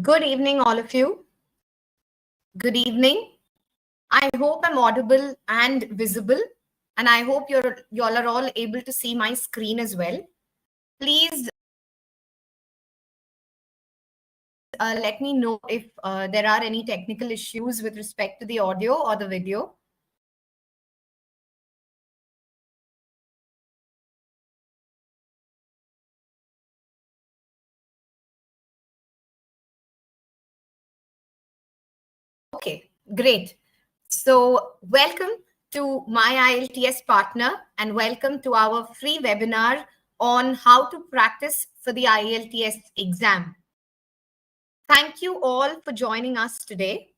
Good evening, all of you. Good evening. I hope I'm audible and visible, and I hope y'all are all able to see my screen as well. Please let me know if there are any technical issues with respect to the audio or the video. Okay, great. So welcome to my IELTS partner and welcome to our free webinar on how to practice for the IELTS exam. Thank you all for joining us today.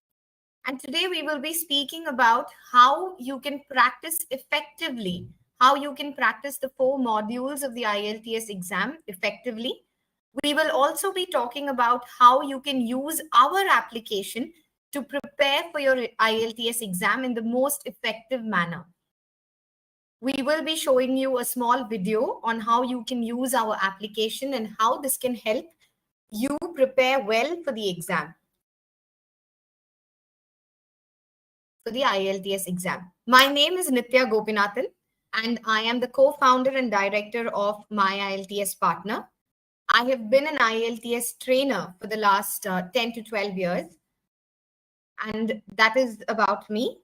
And today we will be speaking about how you can practice effectively, how you can practice the 4 modules of the IELTS exam effectively. We will also be talking about how you can use our application to prepare for your IELTS exam in the most effective manner. We will be showing you a small video on how you can use our application and how this can help you prepare well for the exam. For the IELTS exam. My name is Nitya Gopinathan, and I am the co-founder and director of My IELTS Partner. I have been an IELTS trainer for the last 10 to 12 years, and that is about me.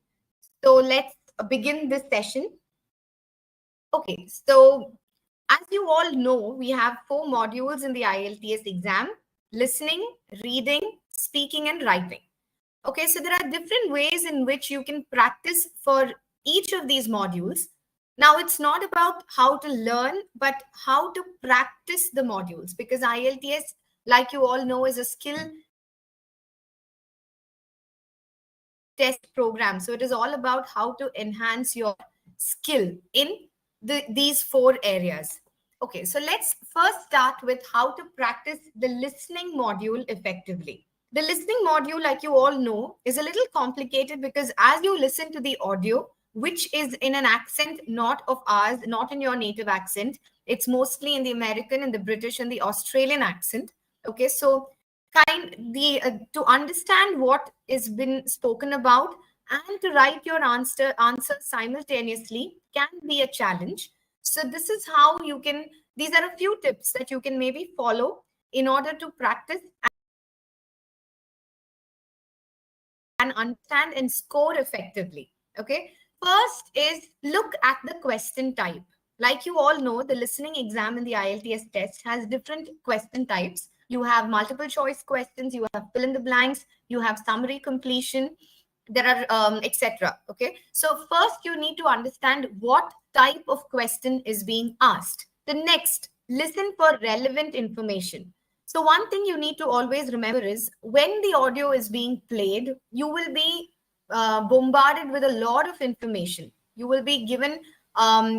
So let's begin this session. Okay, so as you all know, we have 4 modules in the IELTS exam: listening, reading, speaking, and writing. Okay, so there are different ways in which you can practice for each of these modules. Now, it's not about how to learn, but how to practice the modules, because IELTS, like you all know, is a skill test program. So it is all about how to enhance your skill in these 4 areas. Okay, so let's first start with how to practice the listening module effectively. The listening module, like you all know, is a little complicated because as you listen to the audio, which is in an accent not of ours, not in your native accent, it's mostly in the American and the British and the Australian accent. Okay, so to understand what is been spoken about and to write your answer simultaneously can be a challenge. So this is how you can, these are a few tips that you can maybe follow in order to practice and understand and score effectively. Okay, first is look at the question type. Like you all know, the listening exam in the IELTS test has different question types. You have multiple choice questions, you have fill in the blanks, you have summary completion, there are etc. Okay, so first you need to understand what type of question is being asked. The next, listen for relevant information. So one thing you need to always remember is when the audio is being played, you will be bombarded with a lot of information. You will be given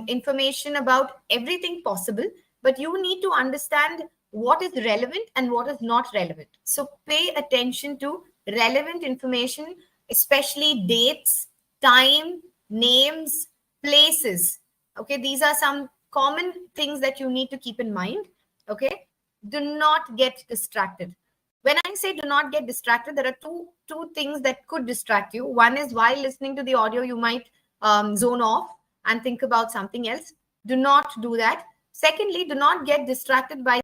information about everything possible, but you need to understand what is relevant and what is not relevant. So pay attention to relevant information, especially dates, time, names, places. Okay, these are some common things that you need to keep in mind. Okay, do not get distracted. When I say do not get distracted, there are two things that could distract you. One is while listening to the audio, you might zone off and think about something else. Do not do that. Secondly, do not get distracted by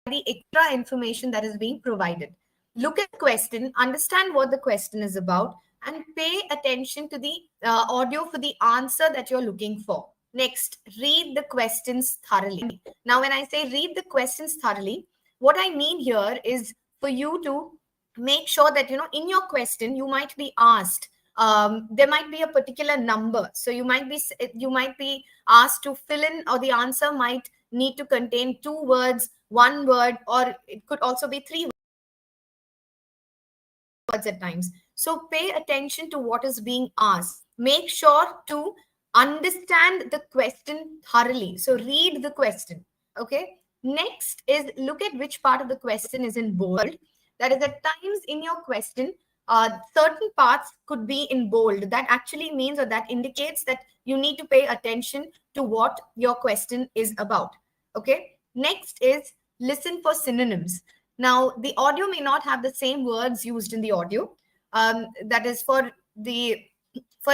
the extra information that is being provided. Look at the question, understand what the question is about, and pay attention to the audio for the answer that you're looking for. Next, read the questions thoroughly. Now, when I say read the questions thoroughly, what I mean here is for you to make sure that, you know, in your question, you might be asked, there might be a particular number. So you might be asked to fill in, or the answer might need to contain 2 words, 1 word, or it could also be 3 words at times. So pay attention to what is being asked. Make sure to understand the question thoroughly. So read the question. Okay. Next is look at which part of the question is in bold. That is, at times in your question, certain parts could be in bold. That actually means, or that indicates, that you need to pay attention to what your question is about. Okay. Next is listen for synonyms. Now, the audio may not have the same words used in the audio. That is for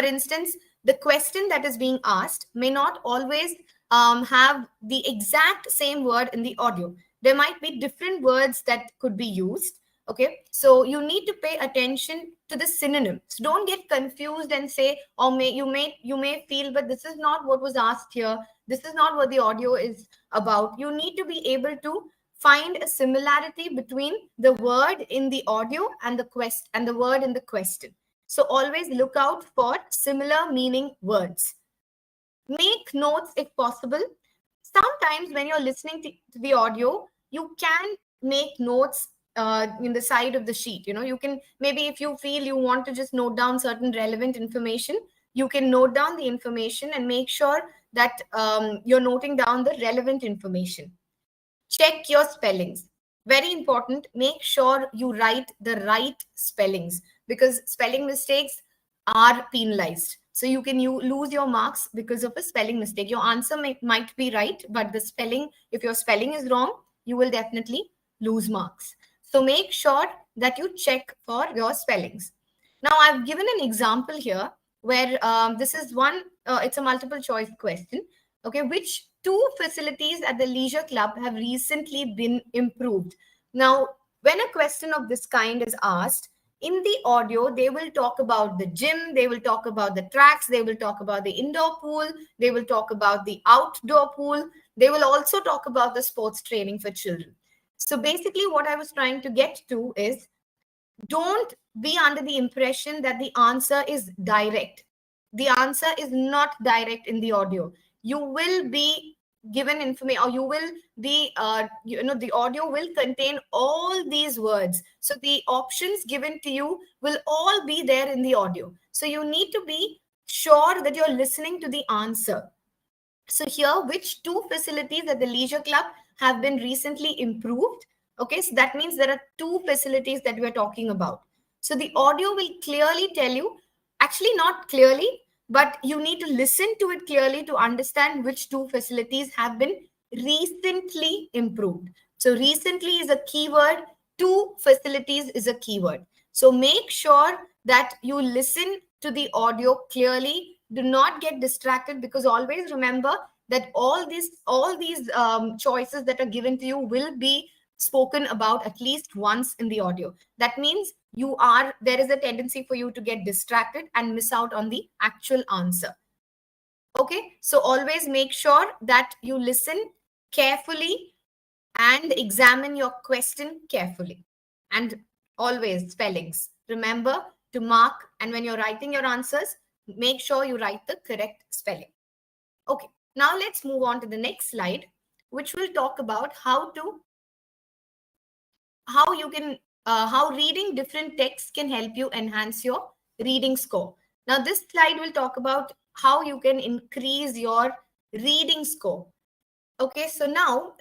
instance, the question that is being asked may not always have the exact same word in the audio. There might be different words that could be used. Okay, so you need to pay attention to the synonyms. Don't get confused and say, or you may feel, but this is not what was asked here. This is not what the audio is about. You need to be able to find a similarity between the word in the audio and the word in the question. So always look out for similar meaning words. Make notes if possible. Sometimes when you're listening to the audio, you can make notes in the side of the sheet. You can, maybe if you feel you want to just note down certain relevant information, you can note down the information and make sure that you're noting down the relevant information. Check your spellings. Very important. Make sure you write the right spellings, because spelling mistakes are penalized. So you lose your marks because of a spelling mistake. Your answer might be right, but if your spelling is wrong, you will definitely lose marks. So make sure that you check for your spellings. Now, I've given an example here where this is it's a multiple choice question. Okay, which two facilities at the leisure club have recently been improved? Now, when a question of this kind is asked, in the audio, they will talk about the gym, they will talk about the tracks, they will talk about the indoor pool, they will talk about the outdoor pool, they will also talk about the sports training for children. So basically, what I was trying to get to is, don't be under the impression that the answer is direct. The answer is not direct in the audio. You will be given information, or you will be the audio will contain all these words, so the options given to you will all be there in the audio. So you need to be sure that you're listening to the answer. So here, which two facilities at the leisure club have been recently improved? Okay, so that means there are two facilities that we're talking about. So the audio will clearly tell you, actually not clearly, but you need to listen to it clearly to understand which two facilities have been recently improved. So recently is a keyword, two facilities is a keyword. So make sure that you listen to the audio clearly. Do not get distracted, because always remember that all these choices that are given to you will be spoken about at least once in the audio. That means there is a tendency for you to get distracted and miss out on the actual answer. Okay, so always make sure that you listen carefully and examine your question carefully. And always spellings. Remember to mark, and when you're writing your answers, make sure you write the correct spelling. Okay, now let's move on to the next slide, which will talk about how reading different texts can help you enhance your reading score. Now, this slide will talk about how you can increase your reading score. Okay, so now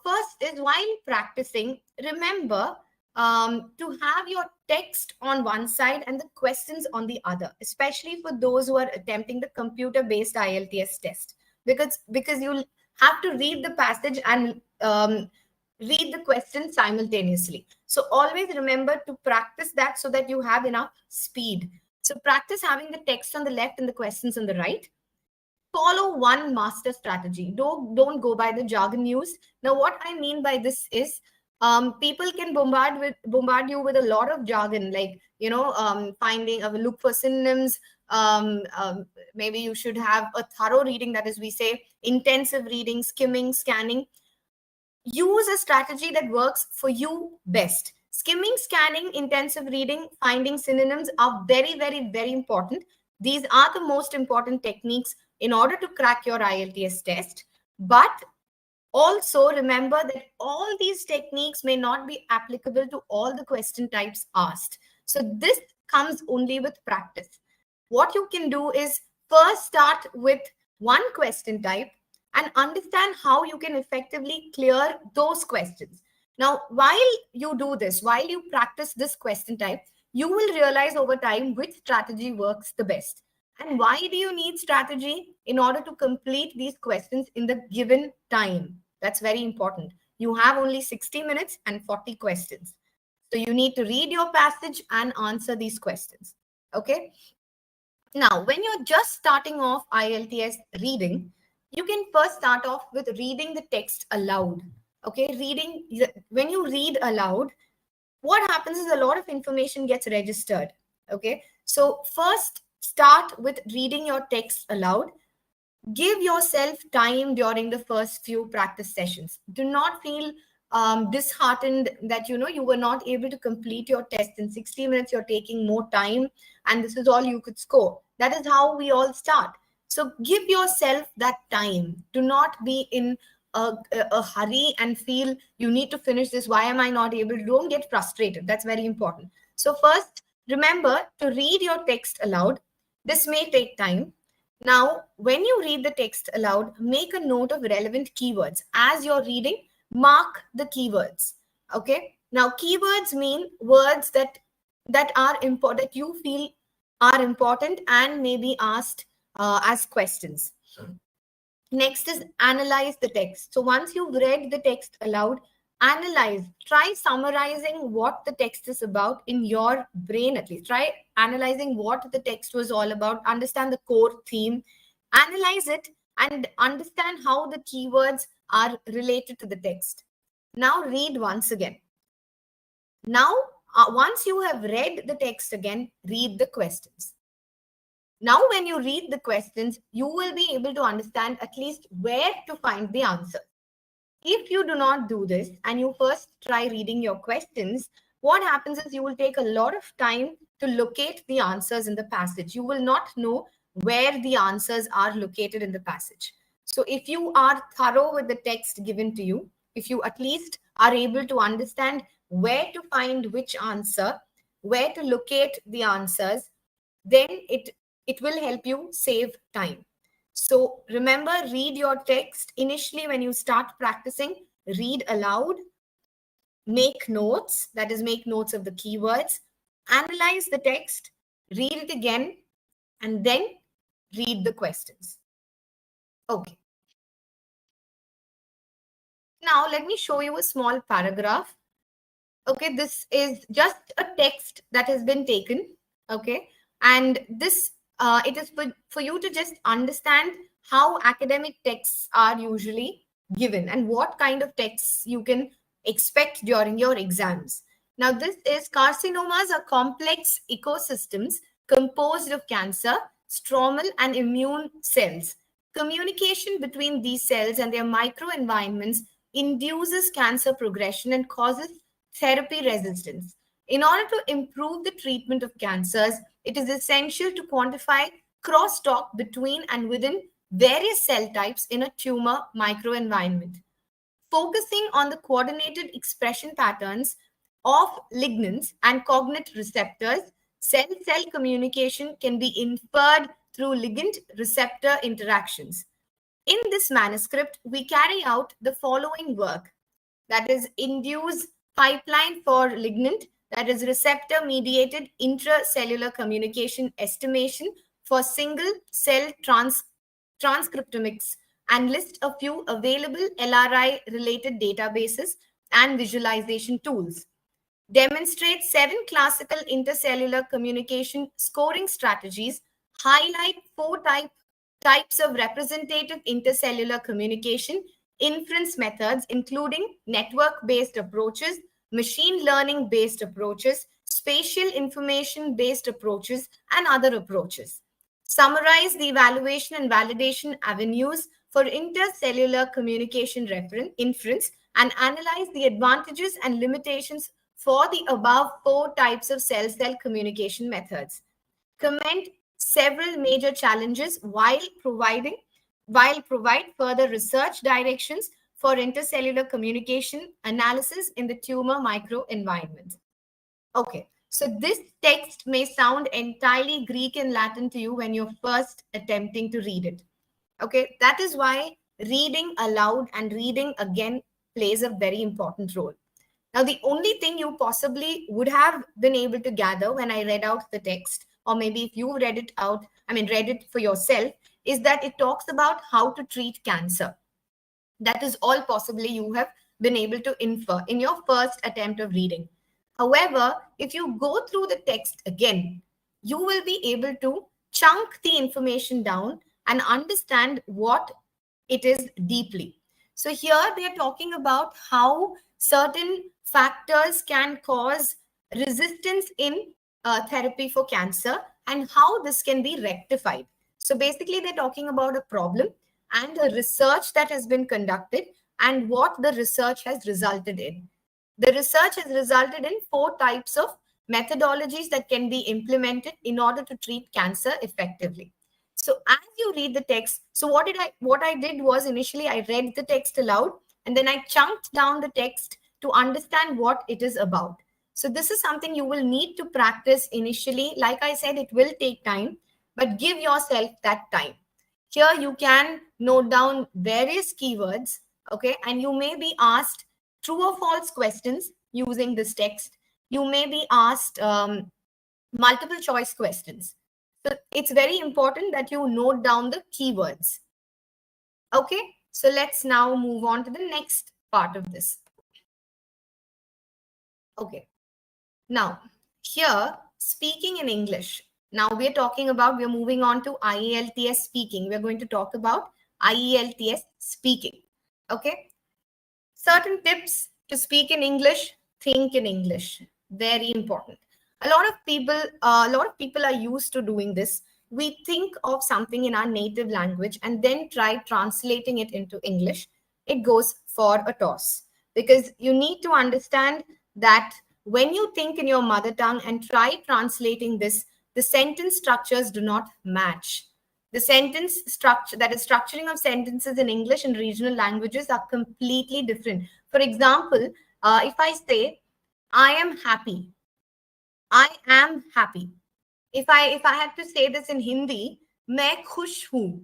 first is, while practicing, remember to have your text on one side and the questions on the other, especially for those who are attempting the computer-based IELTS test, because you'll have to read the passage and read the question simultaneously. So always remember to practice that so that you have enough speed. So practice having the text on the left and the questions on the right. Follow one master strategy. Don't go by the jargon used. Now, what I mean by this is, people can bombard you with a lot of jargon, like finding a look for synonyms. Maybe you should have a thorough reading, that is, we say intensive reading, skimming, scanning. Use a strategy that works for you best. Skimming, scanning, intensive reading, finding synonyms are very, very, very important. These are the most important techniques in order to crack your IELTS test. But also remember that all these techniques may not be applicable to all the question types asked. So this comes only with practice. What you can do is first start with one question type and understand how you can effectively clear those questions. Now, while you do this, while you practice this question type, you will realize over time which strategy works the best. And why do you need strategy? In order to complete these questions in the given time. That's very important. You have only 60 minutes and 40 questions. So you need to read your passage and answer these questions. Okay. Now, when you're just starting off IELTS reading, you can first start off with reading the text aloud. Okay. When you read aloud, what happens is a lot of information gets registered. Okay. So first start with reading your text aloud. Give yourself time during the first few practice sessions. Do not feel disheartened that you were not able to complete your test in 60 minutes. You're taking more time and this is all you could score. That is how we all start. So give yourself that time. Do not be in a hurry and feel you need to finish this. Why am I not able to? Don't get frustrated. That's very important. So first, remember to read your text aloud. This may take time. Now, when you read the text aloud, make a note of relevant keywords. As you're reading, mark the keywords. Okay. Now, keywords mean words that are important, that you feel are important and may be asked as questions. Next is analyze the text. So once you've read the text aloud, analyze. Try summarizing what the text is about in your brain at least. Try analyzing what the text was all about. Understand the core theme. Analyze it and understand how the keywords are related to the text. Now read once again. Now, once you have read the text again, read the questions. Now, when you read the questions, you will be able to understand at least where to find the answer. If you do not do this and you first try reading your questions, what happens is you will take a lot of time to locate the answers in the passage. You will not know where the answers are located in the passage. So if you are thorough with the text given to you, if you at least are able to understand where to find which answer, where to locate the answers, then it will help you save time. So remember, read your text. Initially, when you start practicing, read aloud, make notes, that is, make notes of the keywords, analyze the text, read it again, and then read the questions. Okay. Now, let me show you a small paragraph. Okay, this is just a text that has been taken. Okay, and this it is for you to just understand how academic texts are usually given and what kind of texts you can expect during your exams. Now, this is carcinomas are complex ecosystems composed of cancer, stromal, and immune cells. Communication between these cells and their microenvironments induces cancer progression and causes therapy resistance. In order to improve the treatment of cancers, it is essential to quantify crosstalk between and within various cell types in a tumor microenvironment. Focusing on the coordinated expression patterns of ligands and cognate receptors, cell-cell communication can be inferred through ligand-receptor interactions. In this manuscript, we carry out the following work, that is, induce pipeline for ligand, that is, receptor-mediated intracellular communication estimation for single cell transcriptomics, and list a few available LRI-related databases and visualization tools. Demonstrate 7 classical intercellular communication scoring strategies, highlight 4 types of representative intercellular communication inference methods, including network-based approaches, machine learning-based approaches, spatial information-based approaches, and other approaches. Summarize the evaluation and validation avenues for intercellular communication inference and analyze the advantages and limitations for the above 4 types of cell-cell communication methods. Comment several major challenges while provide further research directions for intercellular communication analysis in the tumor microenvironment. Okay, so this text may sound entirely Greek and Latin to you when you're first attempting to read it. Okay, that is why reading aloud and reading again plays a very important role. Now, the only thing you possibly would have been able to gather when I read out the text, or maybe if you read it out, read it for yourself, is that it talks about how to treat cancer. That is all possibly you have been able to infer in your first attempt of reading. However, if you go through the text again, you will be able to chunk the information down and understand what it is deeply. So here they are talking about how certain factors can cause resistance in therapy for cancer and how this can be rectified. So basically, they're talking about a problem and the research that has been conducted and what the research has resulted in. The research has resulted in 4 types of methodologies that can be implemented in order to treat cancer effectively. So as you read the text, so what I did was initially I read the text aloud and then I chunked down the text to understand what it is about. So this is something you will need to practice initially. Like I said, it will take time, but give yourself that time. Here you can note down various keywords, okay, and you may be asked true or false questions using this text. You may be asked multiple choice questions. So it's very important that you note down the keywords. Okay, so let's now move on to the next part of this. Okay, now here, speaking in English. Now we're moving on to IELTS speaking. We're going to talk about IELTS speaking. Okay, certain tips to speak in English, think in English. Very important. A lot of people are used to doing this. We think of something in our native language and then try translating it into English. It goes for a toss because you need to understand that when you think in your mother tongue and try translating this, the sentence structures do not match. The sentence structure, that is structuring of sentences in English and regional languages, are completely different. For example, if I say, I am happy, I am happy. If I had to say this in Hindi, मैं खुश हूँ,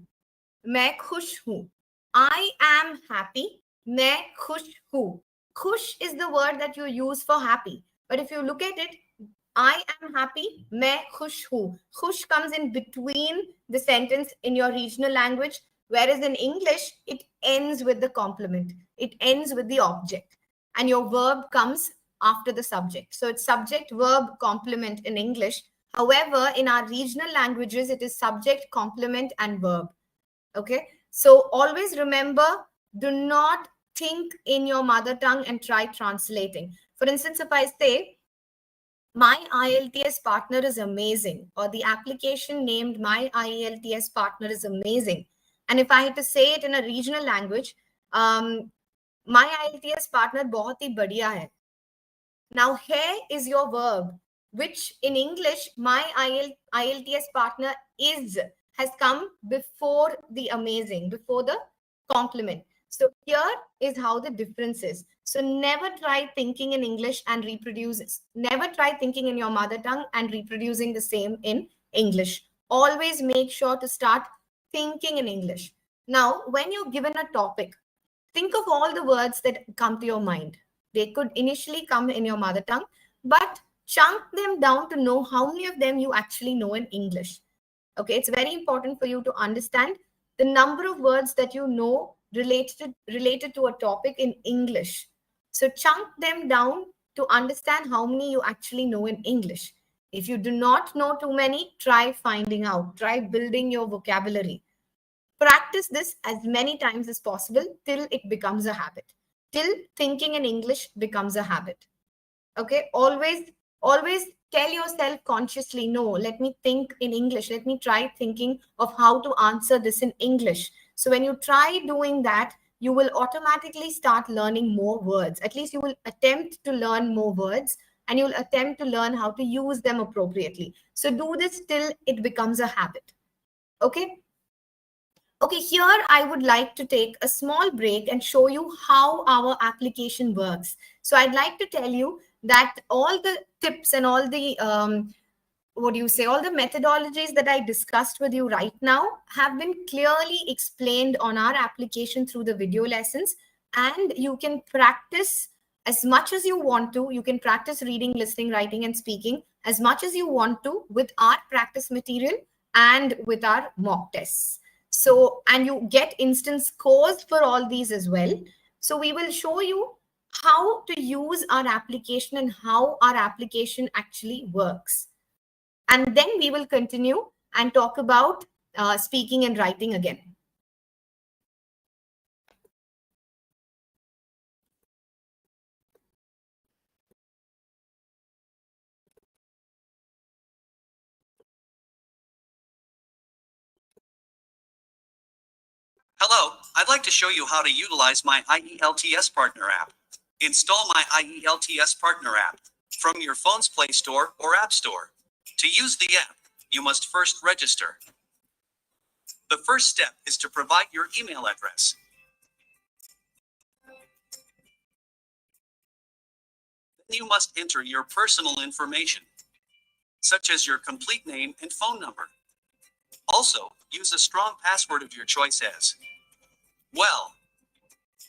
मैं खुश हूँ. I am happy, मैं खुश हूँ. Khush is the word that you use for happy. But if you look at it, I am happy, मैं खुश हूँ. Khush comes in between the sentence in your regional language, whereas in English, it ends with the complement. It ends with the object. And your verb comes after the subject. So it's subject, verb, complement in English. However, in our regional languages, it is subject, complement, and verb. Okay. So always remember, do not think in your mother tongue and try translating. For instance, if I say, my IELTS partner is amazing, or the application named my IELTS partner is amazing. And if I had to say it in a regional language, my IELTS partner बहुत ही बढ़िया है. Now, here is your verb, which in English, my IELTS partner has come before the amazing, before the complement. So here is how the difference is. So never try thinking in English and never try thinking in your mother tongue and reproducing the same in English. Always make sure to start thinking in English. Now, when you're given a topic, think of all the words that come to your mind. They could initially come in your mother tongue, but chunk them down to know how many of them you actually know in English. Okay, it's very important for you to understand the number of words that you know related to a topic in English. So chunk them down to understand how many you actually know in English. If you do not know too many, try finding out, try building your vocabulary. Practice this as many times as possible till it becomes a habit, till thinking in English becomes a habit. Okay, always tell yourself consciously, no, let me think in English. Let me try thinking of how to answer this in English. So when you try doing that, you will automatically start learning more words. At least you will attempt to learn more words and you will attempt to learn how to use them appropriately. So do this till it becomes a habit. Okay. Okay, here I would like to take a small break and show you how our application works. So I'd like to tell you that all the tips and all the, all the methodologies that I discussed with you right now have been clearly explained on our application through the video lessons. And you can practice as much as you want to. You can practice reading, listening, writing, and speaking as much as you want to with our practice material and with our mock tests. So, and you get instant scores for all these as well. So we will show you how to use our application and how our application actually works. And then we will continue and talk about speaking and writing again. Hello, I'd like to show you how to utilize my Ielts Partner app. Install my Ielts Partner app from your phone's Play Store or App Store. To use the app, you must first register. The first step is to provide your email address. Then you must enter your personal information, such as your complete name and phone number. Also, use a strong password of your choice as well.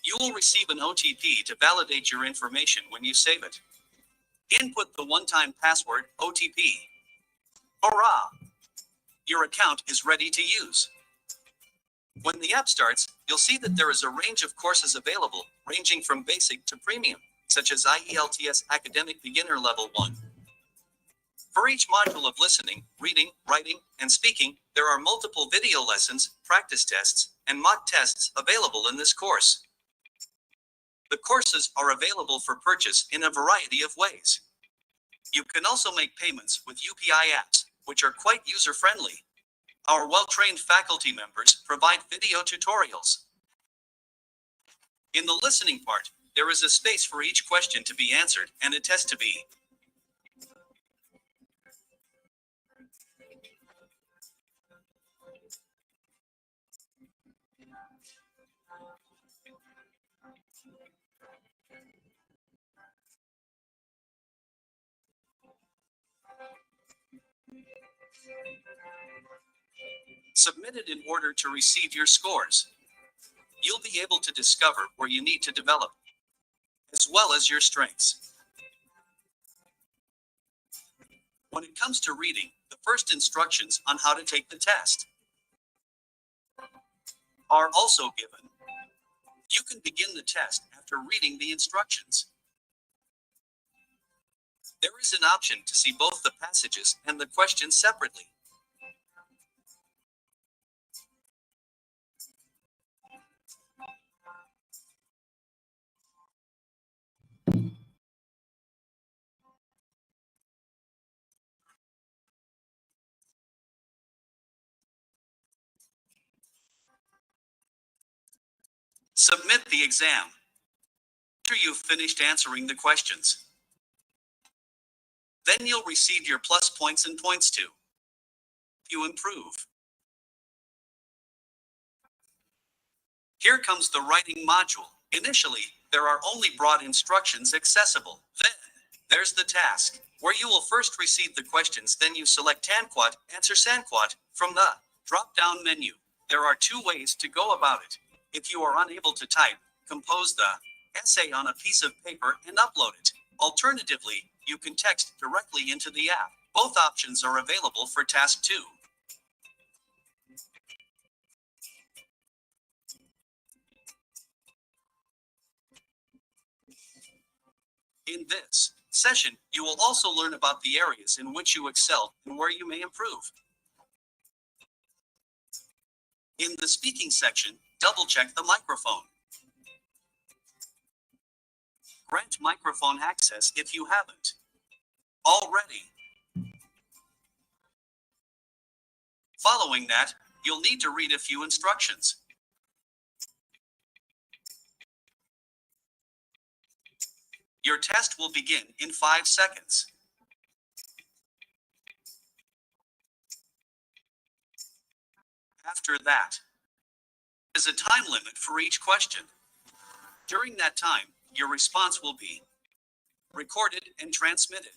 You will receive an OTP to validate your information when you save it. Input the one-time password, OTP. Hurrah! Your account is ready to use. When the app starts, you'll see that there is a range of courses available, ranging from basic to premium, such as Ielts Academic Beginner Level 1. For each module of listening, reading, writing, and speaking, there are multiple video lessons, practice tests, and mock tests available in this course. The courses are available for purchase in a variety of ways. You can also make payments with UPI apps, which are quite user-friendly. Our well-trained faculty members provide video tutorials. In the listening part, there is a space for each question to be answered and a test to be submitted in order to receive your scores. You'll be able to discover where you need to develop, as well as your strengths. When it comes to reading, the first instructions on how to take the test are also given. You can begin the test after reading the instructions. There is an option to see both the passages and the questions separately. Submit the exam after you've finished answering the questions. Then you'll receive your plus points and points to you improve. Here comes the writing module. Initially, there are only broad instructions accessible. Then, there's the task, where you will first receive the questions, then you select Tanquat, Answer Sanquat, from the drop-down menu. There are two ways to go about it. If you are unable to type, compose the essay on a piece of paper and upload it. Alternatively, you can text directly into the app. Both options are available for Task 2. In this session, you will also learn about the areas in which you excel and where you may improve. In the speaking section, double-check the microphone. Grant microphone access if you haven't already. Following that, you'll need to read a few instructions. Your test will begin in 5 seconds. After that, there's a time limit for each question. During that time, your response will be recorded and transmitted.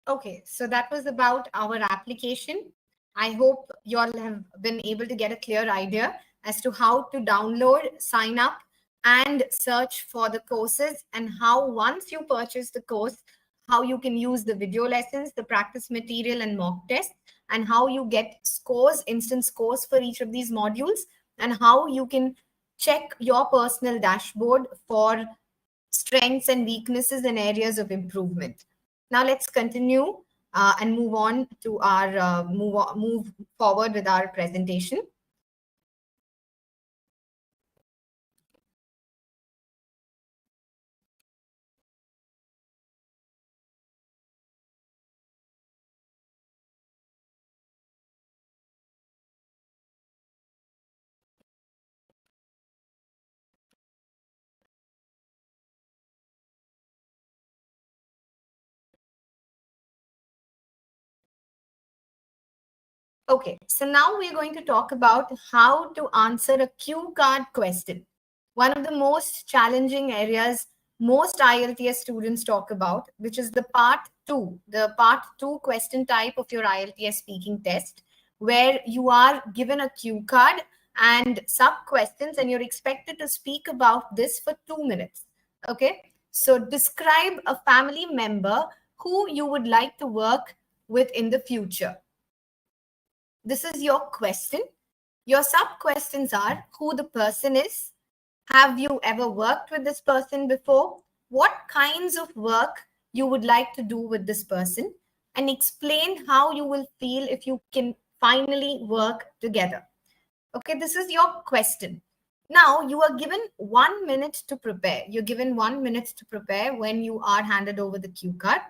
Okay, so that was about our application. I hope you all have been able to get a clear idea as to how to download, sign up, and search for the courses, and how once you purchase the course, how you can use the video lessons, the practice material, and mock tests, and how you get scores, instant scores for each of these modules, and how you can check your personal dashboard for strengths and weaknesses and areas of improvement. Now let's continue and move on to our move forward with our presentation. Okay, so now we're going to talk about how to answer a cue card question. One of the most challenging areas most IELTS students talk about, which is the part two question type of your IELTS speaking test, where you are given a cue card and sub questions, and you're expected to speak about this for 2 minutes. Okay, so describe a family member who you would like to work with in the future. This is your question. Your sub questions are who the person is. Have you ever worked with this person before? What kinds of work you would like to do with this person? And explain how you will feel if you can finally work together. Okay, this is your question. Now you are given 1 minute to prepare. You're given 1 minute to prepare when you are handed over the cue card.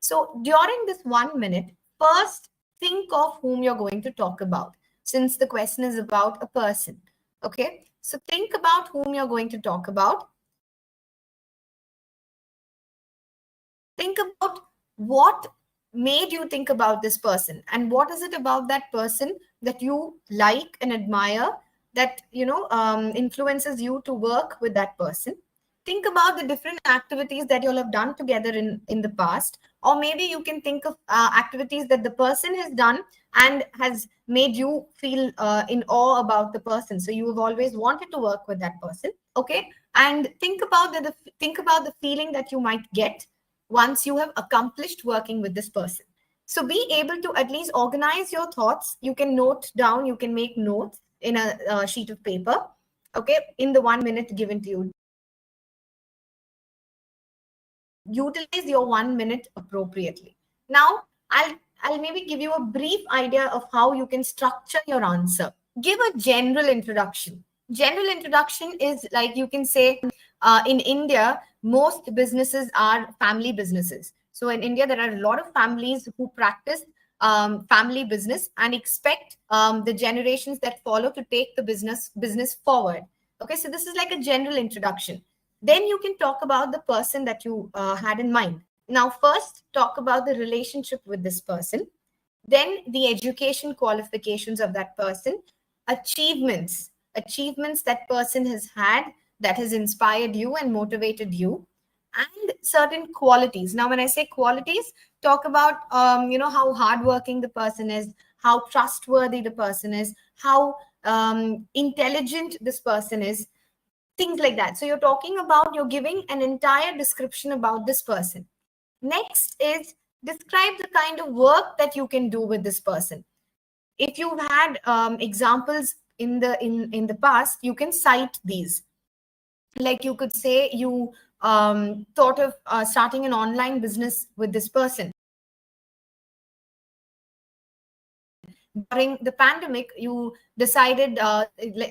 So during this 1 minute, first think of whom you're going to talk about, since the question is about a person. Okay, so think about whom you're going to talk about. Think about what made you think about this person, and what is it about that person that you like and admire, that influences you to work with that person. Think about the different activities that you'll have done together in the past, or maybe you can think of activities that the person has done and has made you feel in awe about the person, so you have always wanted to work with that person. Okay, and think about the feeling that you might get once you have accomplished working with this person. So be able to at least organize your thoughts. You can note down, you can make notes in a sheet of paper, okay, in the 1 minute given to you. Utilize your 1 minute appropriately. Now, I'll maybe give you a brief idea of how you can structure your answer. Give a general introduction. General introduction is like, you can say, in India, most businesses are family businesses. So in India, there are a lot of families who practice family business and expect the generations that follow to take the business forward. Okay, so this is like a general introduction. Then you can talk about the person that you had in mind. Now, first, talk about the relationship with this person, then the education qualifications of that person, achievements that person has had that has inspired you and motivated you, and certain qualities. Now when I say qualities, talk about how hardworking the person is, how trustworthy the person is, how intelligent this person is, things like that. So you're giving an entire description about this person. Next is describe the kind of work that you can do with this person. If you've had examples in the past, you can cite these. Like you could say you thought of starting an online business with this person. During the pandemic, you decided,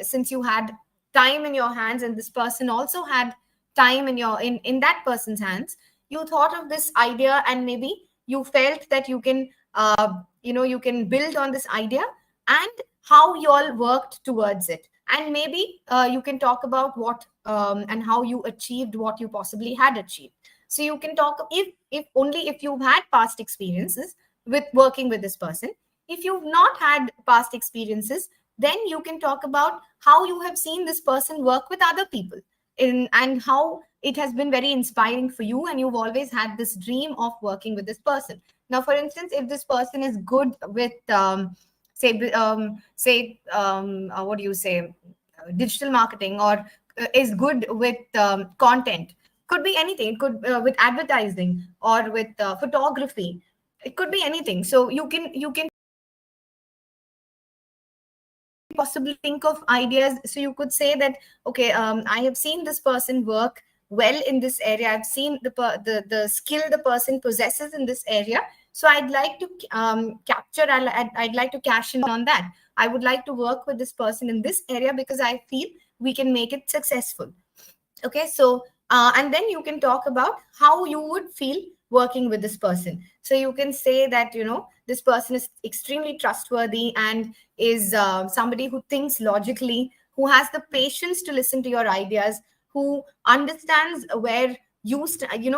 since you had time in your hands and this person also had time in that person's hands, you thought of this idea, and maybe you felt that you can you can build on this idea and how you all worked towards it. And maybe you can talk about what and how you achieved what you possibly had achieved. So you can talk, if only if you've had past experiences with working with this person. If you've not had past experiences, then you can talk about how you have seen this person work with other people and how it has been very inspiring for you, and you've always had this dream of working with this person. Now, for instance, if this person is good with what do you say, digital marketing, or is good with content, could be anything. It could with advertising, or with photography. It could be anything. So you can possibly think of ideas. So you could say that, okay, I have seen this person work well in this area. I've seen the skill the person possesses in this area. So I'd like to capture, I'd like to cash in on that. I would like to work with this person in this area because I feel we can make it successful. Okay, so and then you can talk about how you would feel working with this person. So you can say that, this person is extremely trustworthy and is somebody who thinks logically, who has the patience to listen to your ideas, who understands where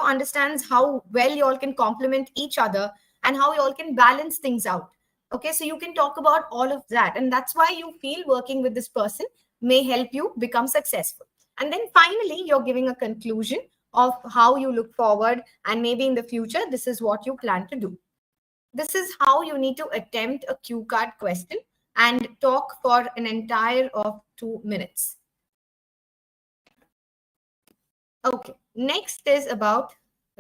understands how well you all can complement each other, and how you all can balance things out. Okay, so you can talk about all of that, and that's why you feel working with this person may help you become successful. And then finally, you're giving a conclusion of how you look forward, and maybe in the future, this is what you plan to do. This is how you need to attempt a cue card question and talk for an entire of 2 minutes. Okay, next is about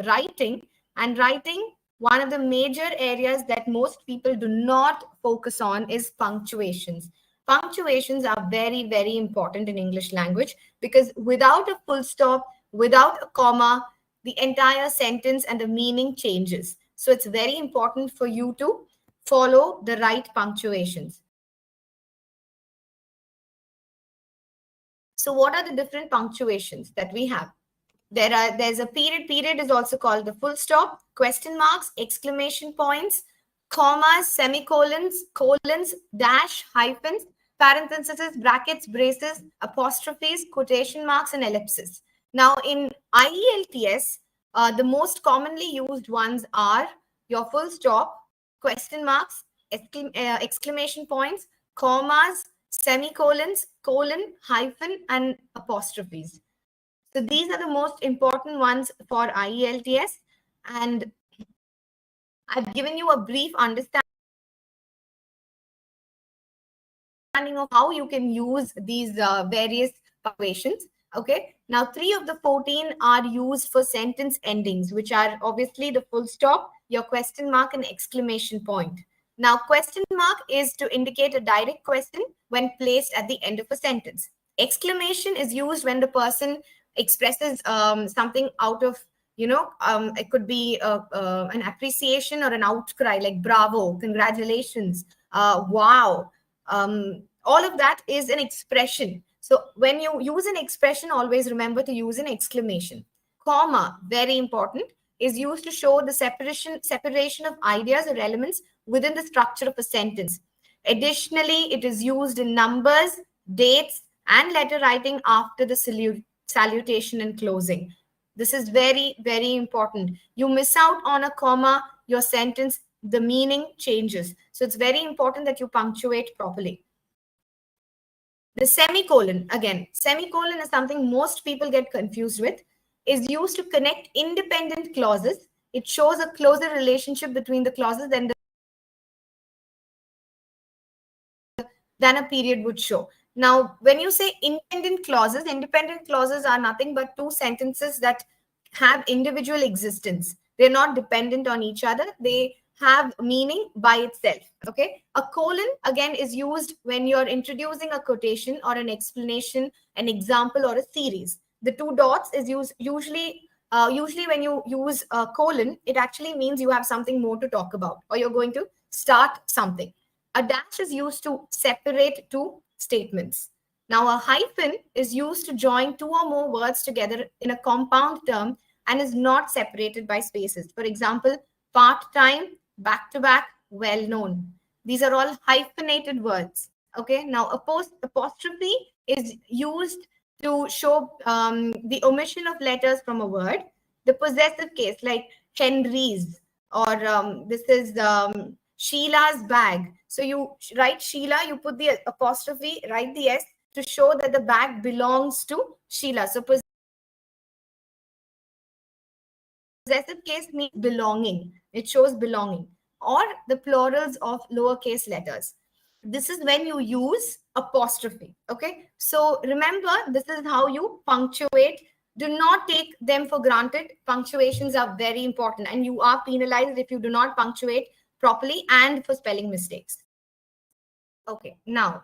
writing. And writing, one of the major areas that most people do not focus on is punctuations. Punctuations are very, very important in English language, because without a full stop, without a comma, the entire sentence and the meaning changes. So it's very important for you to follow the right punctuations. So what are the different punctuations that we have? There's a period is also called the full stop, question marks, exclamation points, commas, semicolons, colons, dash, hyphens, parentheses, brackets, braces, apostrophes, quotation marks, and ellipses. Now in IELTS, the most commonly used ones are your full stop, question marks, exclamation points, commas, semicolons, colon, hyphen, and apostrophes. So these are the most important ones for IELTS, and I've given you a brief understanding of how you can use these various punctuations. Okay, now 3 of the 14 are used for sentence endings, which are obviously the full stop, your question mark, and exclamation point. Now, question mark is to indicate a direct question when placed at the end of a sentence. Exclamation is used when the person expresses something out of, it could be an appreciation or an outcry, like bravo, congratulations, wow. All of that is an expression. So when you use an expression, always remember to use an exclamation. Comma, very important, is used to show the separation of ideas or elements within the structure of a sentence. Additionally, it is used in numbers, dates, and letter writing after the salutation and closing. This is very, very important. You miss out on a comma, your sentence, the meaning changes. So it's very important that you punctuate properly. The semicolon, again, semicolon is something most people get confused with, is used to connect independent clauses. It shows a closer relationship between the clauses than a period would show. Now, when you say independent clauses are nothing but two sentences that have individual existence. They're not dependent on each other. They have meaning by itself. Okay. A colon, again, is used when you're introducing a quotation or an explanation, an example, or a series. The two dots is used usually when you use a colon, it actually means you have something more to talk about, or you're going to start something. A dash is used to separate two statements. Now, a hyphen is used to join two or more words together in a compound term and is not separated by spaces. For example, part-time, back-to-back, well-known. These are all hyphenated words. Okay. Now, apostrophe is used to show the omission of letters from a word. The possessive case, like Henry's, or this is Sheila's bag. So you write Sheila, you put the apostrophe, write the S to show that the bag belongs to Sheila. So Possessive case means belonging. It shows belonging. Or the plurals of lowercase letters. This is when you use apostrophe. Okay. So remember, this is how you punctuate. Do not take them for granted. Punctuations are very important, and you are penalized if you do not punctuate properly and for spelling mistakes. Okay. Now,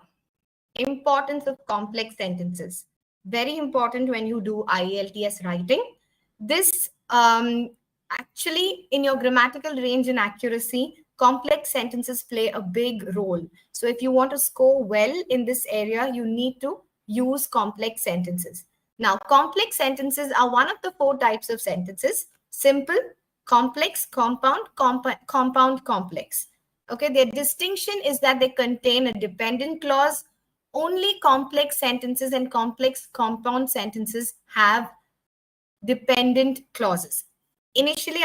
importance of complex sentences. Very important when you do IELTS writing. This actually, in your grammatical range and accuracy, complex sentences play a big role. So if you want to score well in this area, you need to use complex sentences. Now, complex sentences are one of the 4 types of sentences: simple, complex, compound, complex. Okay, their distinction is that they contain a dependent clause. Only complex sentences and complex compound sentences have dependent clauses. Initially,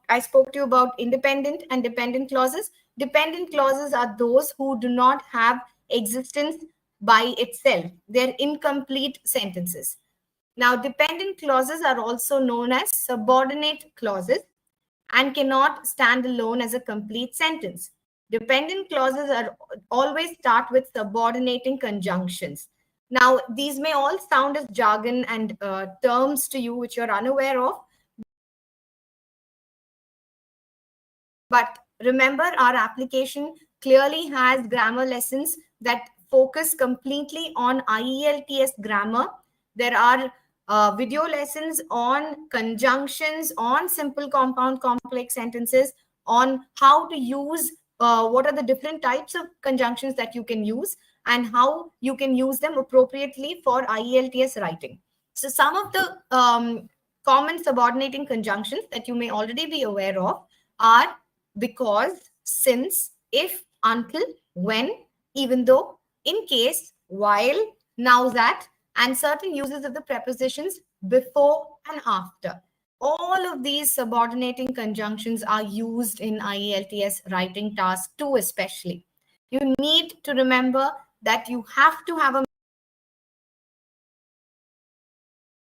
I spoke to you about independent and dependent clauses. Dependent clauses are those who do not have existence by itself. They're incomplete sentences. Now, dependent clauses are also known as subordinate clauses and cannot stand alone as a complete sentence. Dependent clauses are always start with subordinating conjunctions. Now, these may all sound as jargon and terms to you which you're unaware of. But remember, our application clearly has grammar lessons that focus completely on IELTS grammar. There are video lessons on conjunctions, on simple, compound, complex sentences, on how to use what are the different types of conjunctions that you can use and how you can use them appropriately for IELTS writing. So some of the common subordinating conjunctions that you may already be aware of are because, since, if, until, when, even though, in case, while, now that, and certain uses of the prepositions before and after. All of these subordinating conjunctions are used in IELTS writing task 2 especially. You need to remember that you have to have a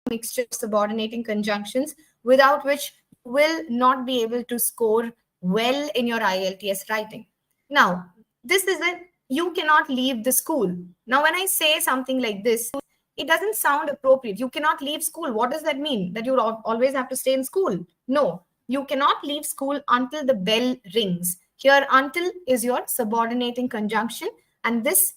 mixture of subordinating conjunctions, without which you will not be able to score well in your IELTS writing. Now, this is a you cannot leave the school. Now, when I say something like this, it doesn't sound appropriate. You cannot leave school. What does that mean? That you always have to stay in school? No, you cannot leave school until the bell rings. Here, until is your subordinating conjunction, and this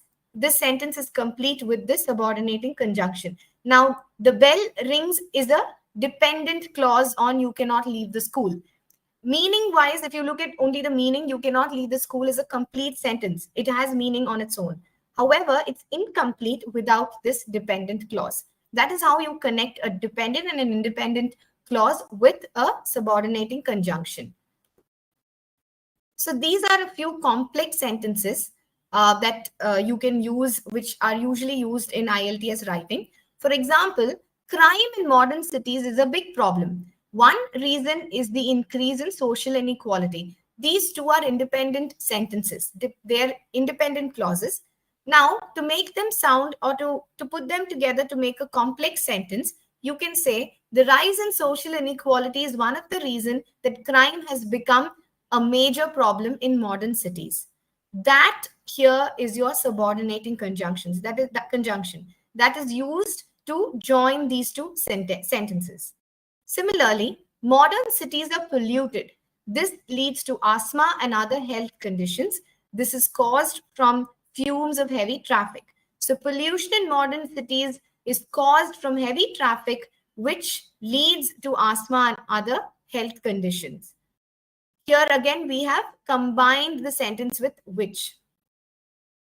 sentence is complete with this subordinating conjunction. Now, the bell rings is a dependent clause on you cannot leave the school. Meaning wise, if you look at only the meaning, you cannot leave the school is a complete sentence. It has meaning on its own. However, it's incomplete without this dependent clause. That is how you connect a dependent and an independent clause with a subordinating conjunction. So these are a few complex sentences that you can use, which are usually used in IELTS writing. For example, crime in modern cities is a big problem. One reason is the increase in social inequality. These two are independent sentences. They're independent clauses. Now, to make them sound or to put them together to make a complex sentence, you can say the rise in social inequality is one of the reasons that crime has become a major problem in modern cities. That here is your subordinating conjunctions. That is that conjunction that is used to join these two sentences. Similarly, modern cities are polluted. This leads to asthma and other health conditions. This is caused from fumes of heavy traffic. So pollution in modern cities is caused from heavy traffic, which leads to asthma and other health conditions. Here again, we have combined the sentence with which.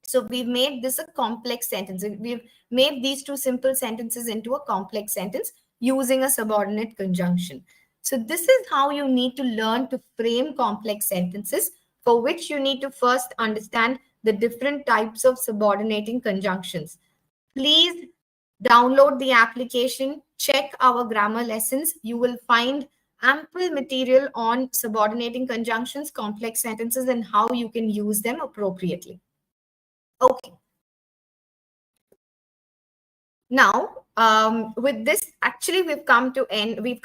So we've made this a complex sentence. We've made these two simple sentences into a complex sentence using a subordinate conjunction. So this is how you need to learn to frame complex sentences, for which you need to first understand the different types of subordinating conjunctions. Please download the application, check our grammar lessons. You will find ample material on subordinating conjunctions, complex sentences, and how you can use them appropriately. Okay. Now, with this, actually, we've come to end. We've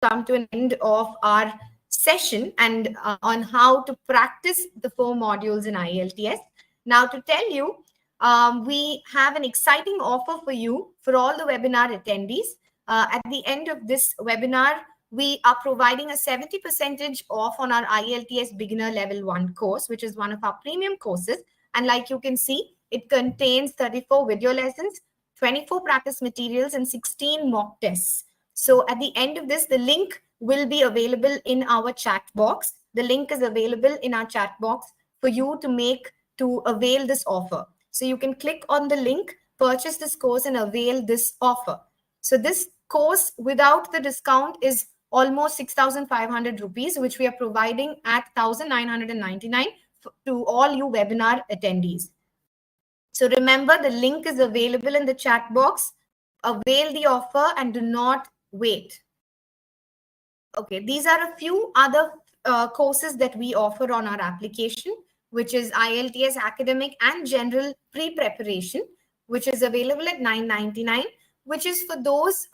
come to an end of our session and on how to practice the 4 modules in IELTS. Now, to tell you, we have an exciting offer for you for all the webinar attendees. At the end of this webinar, we are providing a 70% off on our IELTS Beginner Level 1 course, which is one of our premium courses. And like you can see, it contains 34 video lessons, 24 practice materials, and 16 mock tests. So at the end of this, the link will be available in our chat box. The link is available in our chat box for you to avail this offer. So you can click on the link, purchase this course, and avail this offer. So this course without the discount is almost 6,500 rupees, which we are providing at 1,999 to all you webinar attendees. So remember, the link is available in the chat box. Avail the offer and do not wait. Okay, these are a few other courses that we offer on our application, which is IELTS Academic and General Pre-Preparation, which is available at $999, which is for those,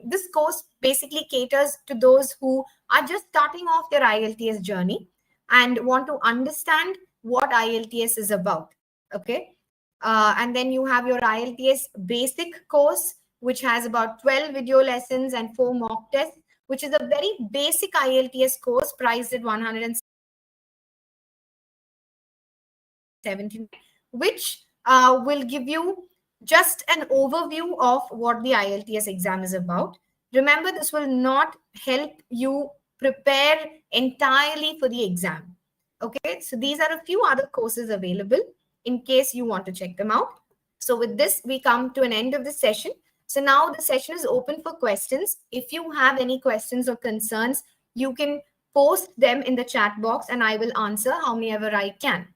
this course basically caters to those who are just starting off their IELTS journey and want to understand what IELTS is about, okay? And then you have your IELTS Basic course, which has about 12 video lessons and 4 mock tests, which is a very basic IELTS course priced at $179, which will give you just an overview of what the IELTS exam is about. Remember, this will not help you prepare entirely for the exam. Okay, so these are a few other courses available in case you want to check them out. So with this, we come to an end of the session. So now the session is open for questions. If you have any questions or concerns, you can post them in the chat box and I will answer however I can.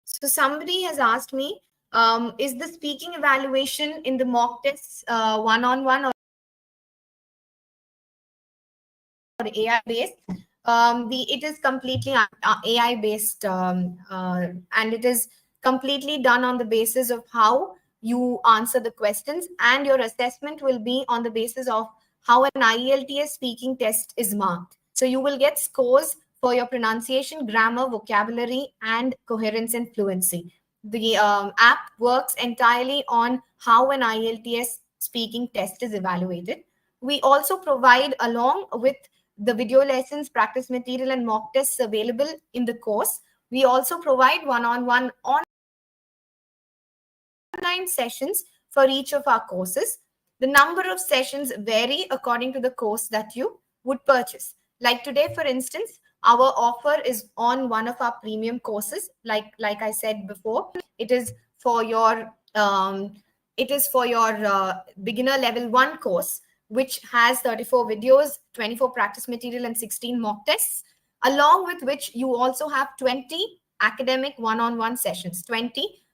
So somebody has asked me, is the speaking evaluation in the mock tests one-on-one or AI based? It is completely AI based, and it is completely done on the basis of how you answer the questions, and your assessment will be on the basis of how an IELTS speaking test is marked. So you will get scores for your pronunciation, grammar, vocabulary, and coherence and fluency. The app works entirely on how an IELTS speaking test is evaluated. We also provide, along with the video lessons, practice material, and mock tests available in the course, we also provide one-on-one online sessions for each of our courses. The number of sessions vary according to the course that you would purchase. Like today, for instance, our offer is on one of our premium courses. Like I said before, it is for your beginner level 1 course, which has 34 videos, 24 practice material, and 16 mock tests, along with which you also have 20 academic one-on-one sessions, 20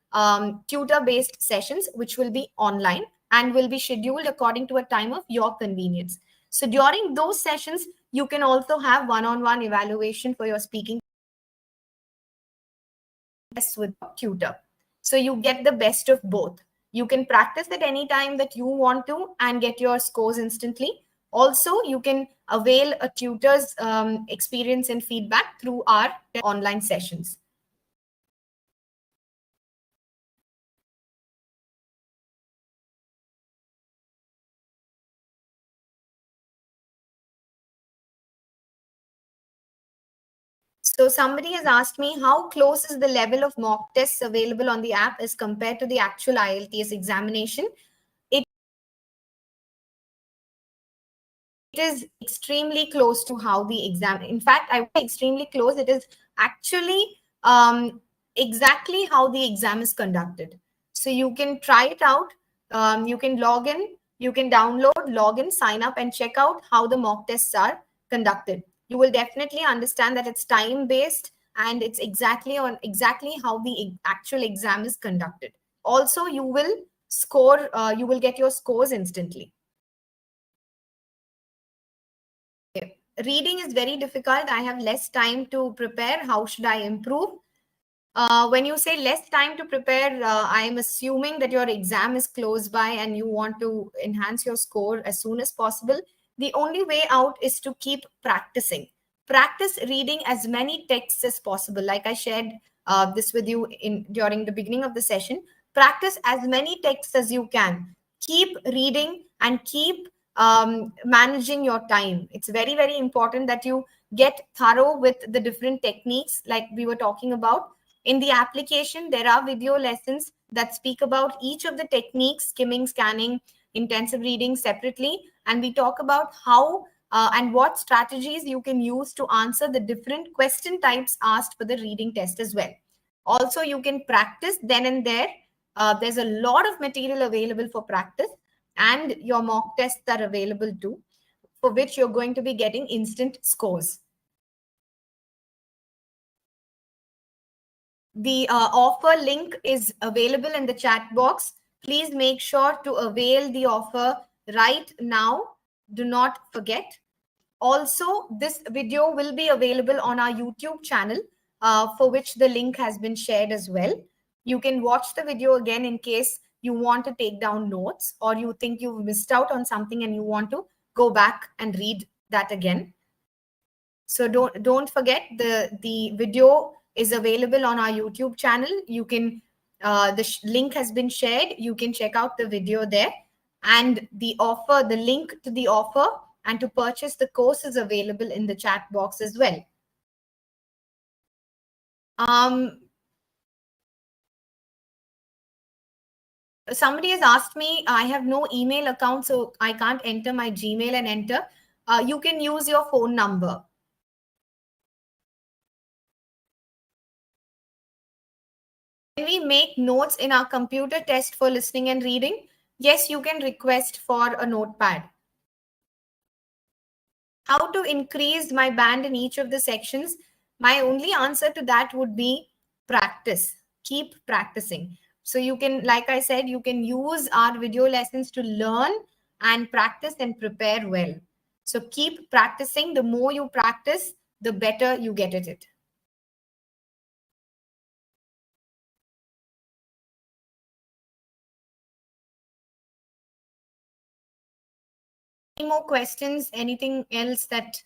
tutor-based sessions, which will be online and will be scheduled according to a time of your convenience. So during those sessions, you can also have one-on-one evaluation for your speaking tests with a tutor. So you get the best of both. You can practice at any time that you want to and get your scores instantly. Also, you can avail a tutor's experience and feedback through our online sessions. So somebody has asked me, how close is the level of mock tests available on the app as compared to the actual IELTS examination? It is extremely close to how the exam, in fact, I would say extremely close. It is actually exactly how the exam is conducted. So you can try it out. You can log in, you can download, log in, sign up, and check out how the mock tests are conducted. You will definitely understand that it's time based and it's exactly how the actual exam is conducted. Also, you will score, you will get your scores instantly. Okay. Reading is very difficult. I have less time to prepare. How should I improve? When you say less time to prepare, I'm assuming that your exam is close by and you want to enhance your score as soon as possible. The only way out is to keep practicing. Practice reading as many texts as possible. Like I shared this with you in during the beginning of the session. Practice as many texts as you can. Keep reading and keep managing your time. It's very, very important that you get thorough with the different techniques like we were talking about. In the application, there are video lessons that speak about each of the techniques, skimming, scanning, intensive reading separately. And we talk about how and what strategies you can use to answer the different question types asked for the reading test as well. Also, you can practice then and there. There's a lot of material available for practice, and your mock tests are available too, for which you're going to be getting instant scores. The offer link is available in the chat box. Please make sure to avail the offer right now. Do not forget. Also, this video will be available on our YouTube channel, for which the link has been shared as well. You can watch the video again in case you want to take down notes or you think you've missed out on something and you want to go back and read that again. So don't forget, the video is available on our YouTube channel. You can the link has been shared. You can check out the video there, and the offer, the link to the offer and to purchase the course is available in the chat box as well. Somebody has asked me, I have no email account, so I can't enter my Gmail and enter. You can use your phone number. Can we make notes in our computer test for listening and reading? Yes, you can request for a notepad. How to increase my band in each of the sections? My only answer to that would be practice. Keep practicing. So you can, like I said, you can use our video lessons to learn and practice and prepare well. So keep practicing. The more you practice, the better you get at it. Any more questions? Anything else that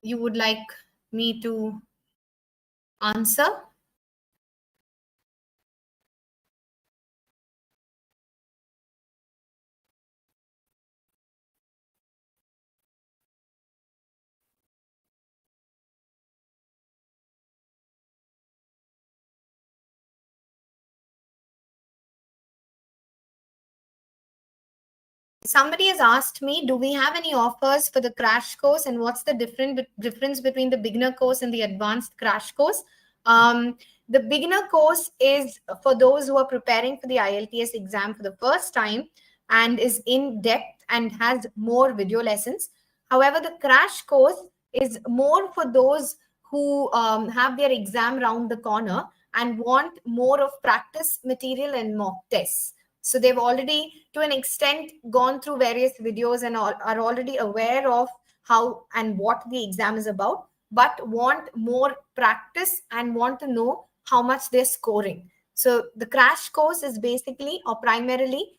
you would like me to answer? Somebody has asked me, do we have any offers for the crash course, and what's the difference between the beginner course and the advanced crash course? The beginner course is for those who are preparing for the IELTS exam for the first time and is in depth and has more video lessons. However, the crash course is more for those who have their exam round the corner and want more of practice material and mock tests. So they've already, to an extent, gone through various videos and are already aware of how and what the exam is about, but want more practice and want to know how much they're scoring. So the crash course is basically or primarily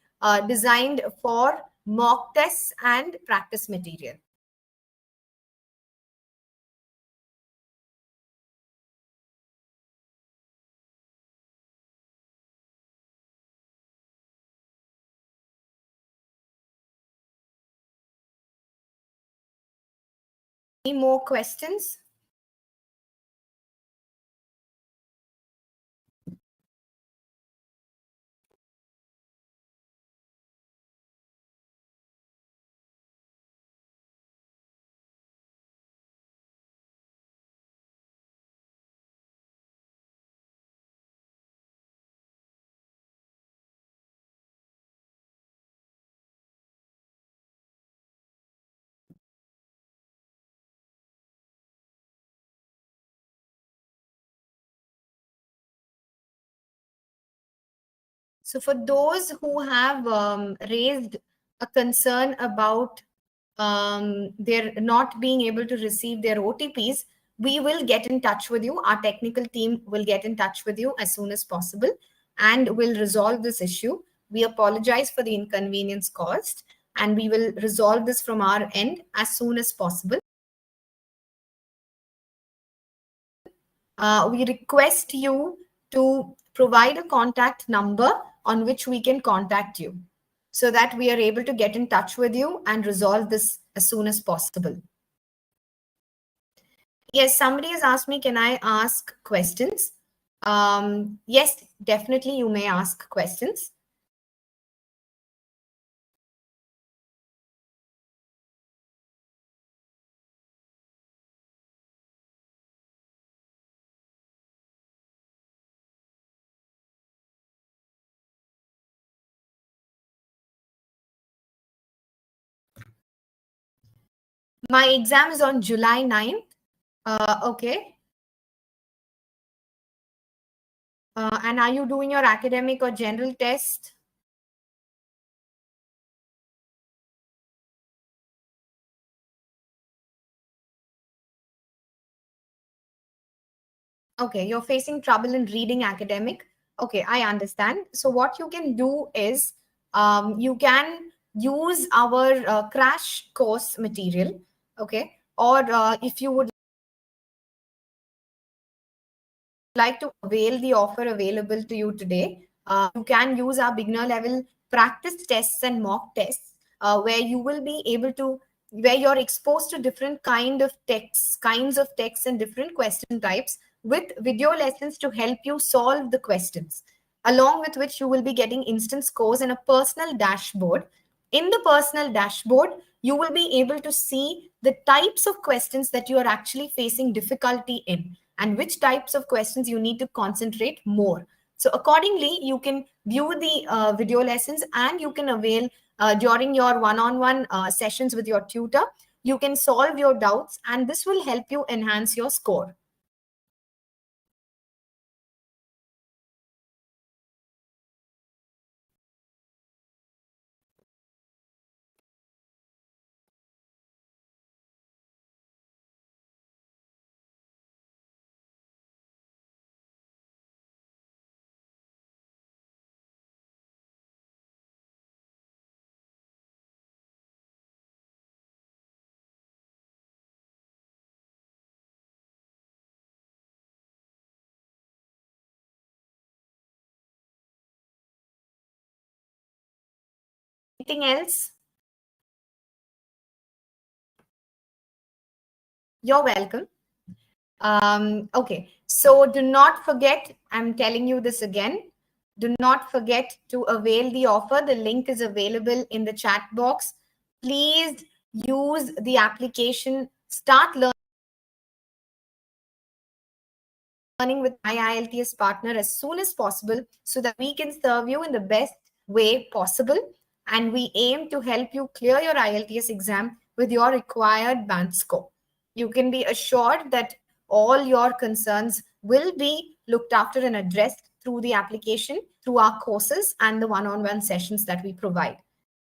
designed for mock tests and practice material. Any more questions? So for those who have raised a concern about they're not being able to receive their OTPs, we will get in touch with you. Our technical team will get in touch with you as soon as possible and will resolve this issue. We apologize for the inconvenience caused, and we will resolve this from our end as soon as possible. We request you to provide a contact number on which we can contact you so that we are able to get in touch with you and resolve this as soon as possible. Yes, somebody has asked me, can I ask questions? Yes, definitely you may ask questions. My exam is on July 9th. Okay. And are you doing your academic or general test? Okay, you're facing trouble in reading academic. Okay, I understand. So what you can do is you can use our crash course material. Okay, or if you would like to avail the offer available to you today, you can use our beginner level practice tests and mock tests, where you will be able to, where you're exposed to different kinds of texts and different question types with video lessons to help you solve the questions, along with which you will be getting instant scores and a personal dashboard. In the personal dashboard, you will be able to see the types of questions that you are actually facing difficulty in and which types of questions you need to concentrate more. So accordingly, you can view the video lessons and you can avail during your one-on-one sessions with your tutor. You can solve your doubts and this will help you enhance your score. Anything else? You're welcome. Okay, so do not forget, I'm telling you this again, do not forget to avail the offer. The link is available in the chat box. Please use the application, start learning with my IELTS partner as soon as possible so that we can serve you in the best way possible. And we aim to help you clear your IELTS exam with your required band score. You can be assured that all your concerns will be looked after and addressed through the application, through our courses and the one-on-one sessions that we provide.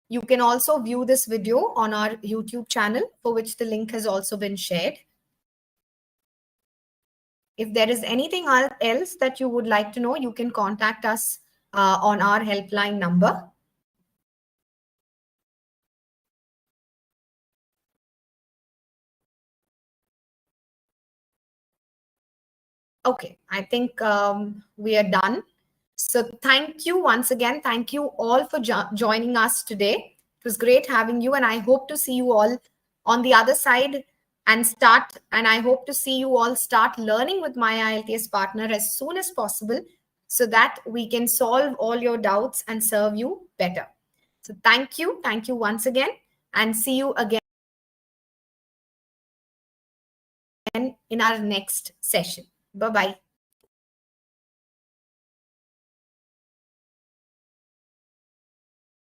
You can also view this video on our YouTube channel, for which the link has also been shared. If there is anything else that you would like to know, you can contact us on our helpline number. Okay, I think we are done. So thank you once again. Thank you all for joining us today. It was great having you, and I hope to see you all on the other side and I hope to see you all start learning with my IELTS partner as soon as possible so that we can solve all your doubts and serve you better. So thank you. Thank you once again, and see you again in our next session. Bye-bye.